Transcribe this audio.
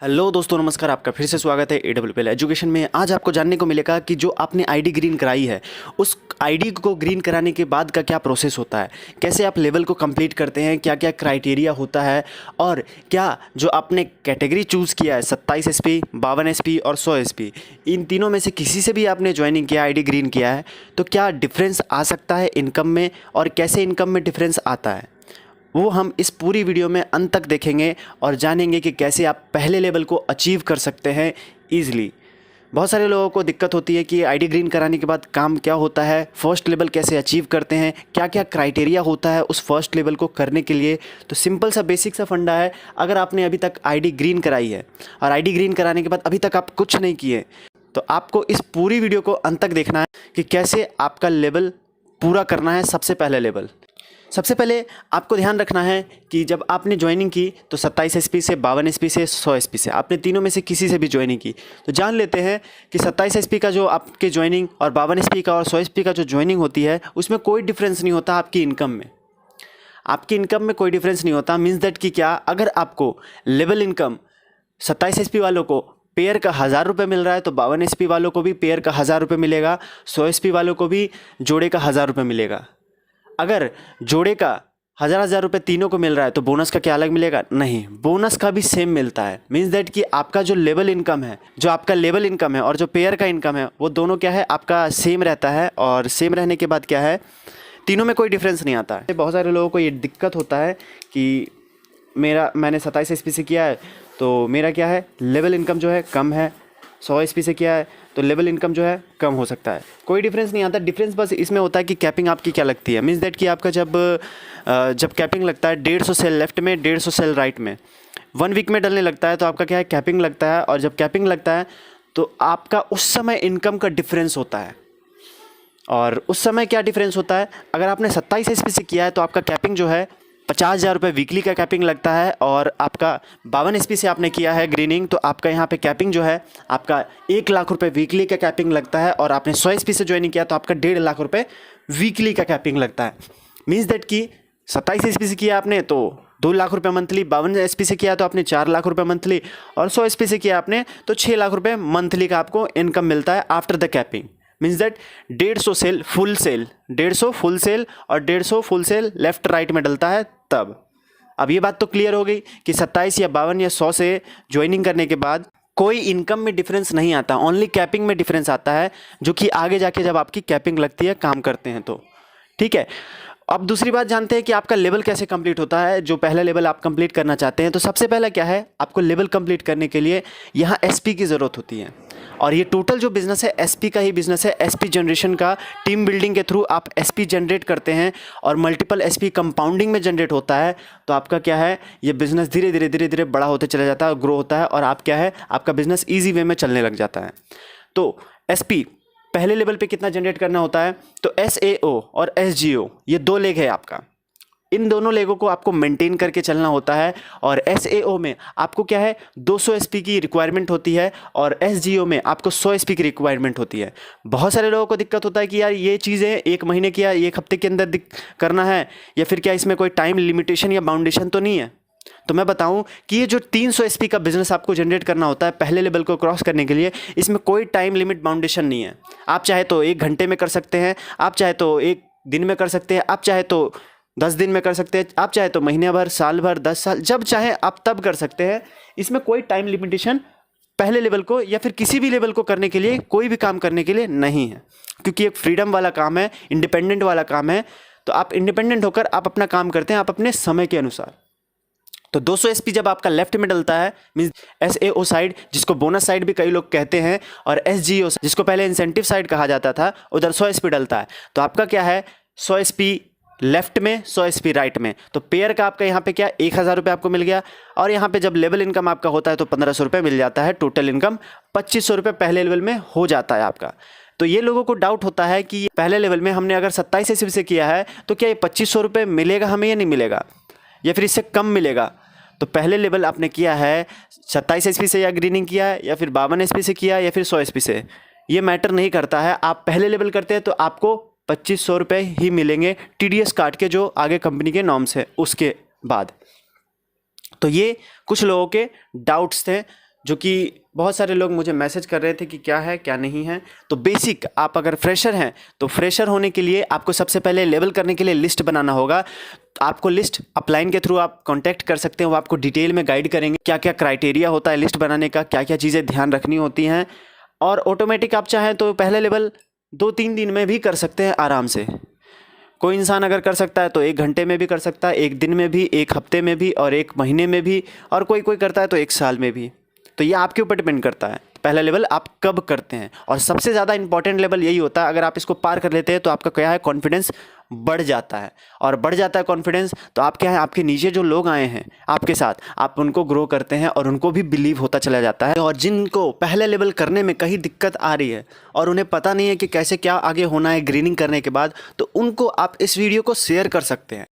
Hello दोस्तों, नमस्कार। आपका फिर से स्वागत है AWL एजुकेशन में। आज आपको जानने को मिलेगा कि जो आपने आईडी ग्रीन कराई है, उस आईडी को ग्रीन कराने के बाद का क्या प्रोसेस होता है, कैसे आप लेवल को कंप्लीट करते हैं, क्या क्या क्राइटेरिया होता है, और क्या जो आपने कैटेगरी चूज़ किया है 27 SP, 52 SP और 100 SP, इन तीनों में से किसी से भी आपने ज्वाइनिंग किया, आईडी ग्रीन किया है, तो क्या डिफरेंस आ सकता है इनकम में, और कैसे इनकम में डिफरेंस आता है, वो हम इस पूरी वीडियो में अंत तक देखेंगे और जानेंगे कि कैसे आप पहले लेवल को अचीव कर सकते हैं ईज़िली। बहुत सारे लोगों को दिक्कत होती है कि आईडी ग्रीन कराने के बाद काम क्या होता है, फर्स्ट लेवल कैसे अचीव करते हैं, क्या क्या क्राइटेरिया होता है उस फर्स्ट लेवल को करने के लिए। तो सिंपल सा बेसिक सा फंडा है। अगर आपने अभी तक आईडी ग्रीन कराई है और आईडी ग्रीन कराने के बाद अभी तक आप कुछ नहीं किए, तो आपको इस पूरी वीडियो को अंत तक देखना है कि कैसे आपका लेवल पूरा करना है। सबसे पहले आपको ध्यान रखना है कि जब आपने ज्वाइनिंग की तो 27 SP से, 52 SP से, 100 SP से, आपने तीनों में से किसी से भी ज्वाइनिंग की, तो जान लेते हैं कि 27 SP का जो आपके ज्वाइनिंग और 52 SP का और 100 SP का जो ज्वाइनिंग होती है, उसमें कोई डिफरेंस नहीं होता आपकी इनकम में। आपकी इनकम में कोई डिफरेंस नहीं होता। मीन्स दैट कि क्या, अगर आपको लेवल इनकम 27 SP वालों को पेयर का 1000 रुपये मिल रहा है, तो 52 SP वालों को भी पेयर का 1000 रुपये मिलेगा, 100 SP वालों को भी जोड़े का 1000 रुपये मिलेगा। अगर जोड़े का 1000 रुपये तीनों को मिल रहा है, तो बोनस का क्या अलग मिलेगा? नहीं, बोनस का भी सेम मिलता है। मीन्स दैट कि आपका जो लेवल इनकम है, और जो पेयर का इनकम है, वो दोनों क्या है, आपका सेम रहता है। और सेम रहने के बाद क्या है, तीनों में कोई डिफरेंस नहीं आता है। बहुत सारे लोगों को ये दिक्कत होता है कि मैंने 27 SP से किया है, तो मेरा क्या है, लेवल इनकम जो है कम है। 100 SP से किया है तो लेवल इनकम जो है कम हो सकता है। कोई डिफरेंस नहीं आता। डिफरेंस बस इसमें होता है कि कैपिंग आपकी क्या लगती है। मीन्स दैट कि आपका जब कैपिंग लगता है 150 सेल लेफ्ट में, 150 सेल राइट में, 1 वीक में डलने लगता है, तो आपका क्या है, कैपिंग लगता है। और जब कैपिंग लगता है तो आपका उस समय इनकम का डिफरेंस होता है। और उस समय क्या डिफरेंस होता है, अगर आपने 27 SP से किया है तो आपका कैपिंग जो है 50,000 रुपये वीकली का कैपिंग लगता है। और आपका 52 SP से आपने किया है ग्रीनिंग, तो आपका यहाँ पे कैपिंग जो है आपका 1 लाख रुपये वीकली का कैपिंग लगता है। और आपने 100 SP से ज्वाइनिंग किया तो आपका 1.5 लाख रुपये वीकली का कैपिंग लगता है। मीन्स दैट कि 27 SP से किया आपने तो 2 लाख रुपये मंथली, 52 SP से किया तो आपने 4 लाख रुपये मंथली, और 100 SP से किया आपने तो 6 लाख रुपये मंथली का आपको इनकम मिलता है after the capping. Means that 150 full sale और 150 फुल सेल लेफ्ट राइट में डलता है तब। अब ये बात तो क्लियर हो गई कि 27 या 52 या 100 से ज्वाइनिंग करने के बाद कोई इनकम में डिफरेंस नहीं आता, ओनली कैपिंग में डिफरेंस आता है, जो कि आगे जाके जब आपकी कैपिंग लगती है, काम करते हैं तो। ठीक है। अब दूसरी बात जानते हैं कि आपका लेवल कैसे कंप्लीट होता है। जो पहला लेवल आप कंप्लीट करना चाहते हैं, तो सबसे पहला क्या है, आपको लेवल कंप्लीट करने के लिए यहाँ SP की ज़रूरत होती है। और ये टोटल जो बिज़नेस है SP का ही बिज़नेस है। SP जनरेशन का, टीम बिल्डिंग के थ्रू आप SP जनरेट करते हैं और मल्टीपल SP कंपाउंडिंग में जनरेट होता है। तो आपका क्या है, ये बिज़नेस धीरे धीरे बड़ा होते चला जाता है, ग्रो होता है, और आप क्या है, आपका बिज़नेस ईजी वे में चलने लग जाता है। तो SP पहले लेवल पे कितना जनरेट करना होता है, तो SAO और SGO ये 2 लेग है आपका। इन दोनों लेगों को आपको मेंटेन करके चलना होता है। और SAO में आपको क्या है, 200 SP की रिक्वायरमेंट होती है, और SGO में आपको 100 SP की रिक्वायरमेंट होती है। बहुत सारे लोगों को दिक्कत होता है कि यार ये चीज़ें 1 महीने की या 1 हफ्ते के अंदर करना है, या फिर क्या इसमें कोई टाइम लिमिटेशन या बाउंडेशन तो नहीं है। तो मैं बताऊं कि ये जो 300 SP का बिजनेस आपको जनरेट करना होता है पहले लेवल को क्रॉस करने के लिए, इसमें कोई टाइम लिमिट बाउंडेशन नहीं है। आप चाहे तो 1 घंटे में कर सकते हैं, आप चाहे तो 1 दिन में कर सकते हैं, आप चाहे तो 10 दिन में कर सकते हैं, आप चाहे तो महीने भर, साल भर, 10 साल, जब चाहे आप तब कर सकते हैं। इसमें कोई टाइम लिमिटेशन पहले लेवल को या फिर किसी भी लेवल को करने के लिए, कोई भी काम करने के लिए नहीं है, क्योंकि एक फ्रीडम वाला काम है, इंडिपेंडेंट वाला काम है। तो आप इंडिपेंडेंट होकर आप अपना काम करते हैं, आप अपने समय के अनुसार। तो 200 SP जब आपका लेफ्ट में डलता है, मीन्स SAO साइड, जिसको बोनस साइड भी कई लोग कहते हैं, और SGO जिसको पहले इंसेंटिव साइड कहा जाता था, उधर 100 SP डलता है। तो आपका क्या है, 100 SP लेफ्ट में, 100 SP राइट में। तो पेयर का आपका यहाँ पे क्या, 1000 रुपये आपको मिल गया। और यहाँ पे जब लेवल इनकम आपका होता है तो 1500 रुपये मिल जाता है। टोटल इनकम 2500 रुपये पहले लेवल में हो जाता है आपका। तो ये लोगों को डाउट होता है कि पहले लेवल में हमने अगर 27 SP से किया है, तो क्या ये 2500 रुपये मिलेगा हमें या नहीं मिलेगा, या फिर इससे कम मिलेगा। तो पहले लेवल आपने किया है 27 SP से, या ग्रीनिंग किया है, या फिर 52 SP से किया, या फिर 100 SP से, ये मैटर नहीं करता है। आप पहले लेवल करते हैं तो आपको 2500 रुपये ही मिलेंगे, TDS काट के, जो आगे कंपनी के नॉर्म्स है उसके बाद। तो ये कुछ लोगों के डाउट्स थे, जो कि बहुत सारे लोग मुझे मैसेज कर रहे थे कि क्या है क्या नहीं है। तो बेसिक, आप अगर फ्रेशर हैं तो फ्रेशर होने के लिए आपको सबसे पहले लेवल करने के लिए लिस्ट बनाना होगा। आपको लिस्ट अपलाइन के थ्रू आप कांटेक्ट कर सकते हैं, वो आपको डिटेल में गाइड करेंगे क्या क्या क्राइटेरिया होता है लिस्ट बनाने का, क्या क्या चीज़ें ध्यान रखनी होती हैं। और ऑटोमेटिक आप चाहें तो पहला लेवल 2-3 दिन में भी कर सकते हैं आराम से। कोई इंसान अगर कर सकता है तो 1 घंटे में भी कर सकता है, 1 दिन में भी, 1 हफ्ते में भी और 1 महीने में भी, और कोई कोई करता है तो 1 साल में भी। तो ये आपके ऊपर डिपेंड करता है पहला लेवल आप कब करते हैं। और सबसे ज़्यादा इंपॉर्टेंट लेवल यही होता है, अगर आप इसको पार कर लेते हैं तो आपका क्या है, कॉन्फिडेंस बढ़ जाता है। और बढ़ जाता है कॉन्फिडेंस तो आप क्या है, आपके नीचे जो लोग आए हैं आपके साथ, आप उनको ग्रो करते हैं और उनको भी बिलीव होता चला जाता है। और जिनको पहले लेवल करने में कहीं दिक्कत आ रही है और उन्हें पता नहीं है कि कैसे क्या आगे होना है ग्रीनिंग करने के बाद, तो उनको आप इस वीडियो को शेयर कर सकते हैं।